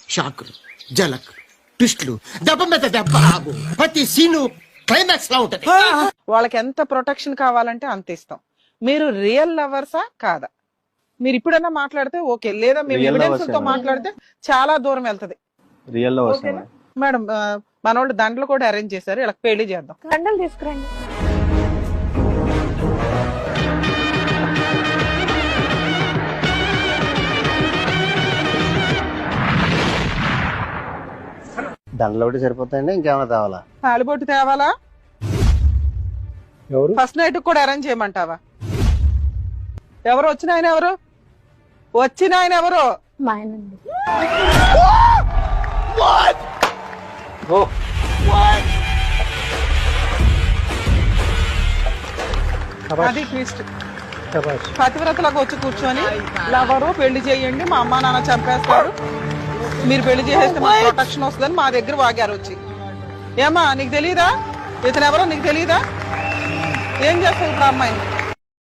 షాకులు, జలకులు, ట్విస్టులు, దెబ్బ మీద దెబ్బ, ప్రతి సీను క్లైమాక్స్ లా ఉంటది. వాళ్ళకి ఎంత ప్రొటెక్షన్ కావాలంటే అంత ఇస్తాం. మీరు రియల్ లవర్సా కాదా? మీరు ఇప్పుడన్నా మాట్లాడితే ఓకే, లేదా మేము Real ఎవిడెన్స్ lovers తో ఏనా? మాట్లాడితే చాలా దూరం వెళ్తది. రియల్ లో ఓకేనా? మేడం మనోళ్ళు దండలు కూడా అరేంజ్ చేశారు, ఇలా పెళ్లి చేద్దాం. దండలు తీసుకురండి. దండలు ఒకటి సరిపోతాయండి, ఇంకేమైనా తేవాలా? తాలిబొట్టు తేవాలా? ఎవరు? ఫస్ట్ నైట్ కూడా అరేంజ్ చేయమంటావా? ఎవరు వచ్చిన ఆయన? ఎవరు వచ్చిన ఆయన? ఎవరు? మా ఆయనండి. ఓ అది ట్విస్ట్. శభాష్. పతివ్రతలకు వచ్చి కూర్చొని లవరు పెళ్లి చేయండి, మా అమ్మ నాన్న చంపేస్తారు, మీరు పెళ్లి చేసేస్తే మా ప్రొటెక్షన్ వస్తుందని మా దగ్గర వాగారు వచ్చి. ఏమ్మా నీకు తెలియదా ఇతను ఎవరో? నీకు తెలియదా? ఏం చేస్తావు ఇప్పుడు అమ్మాయిని?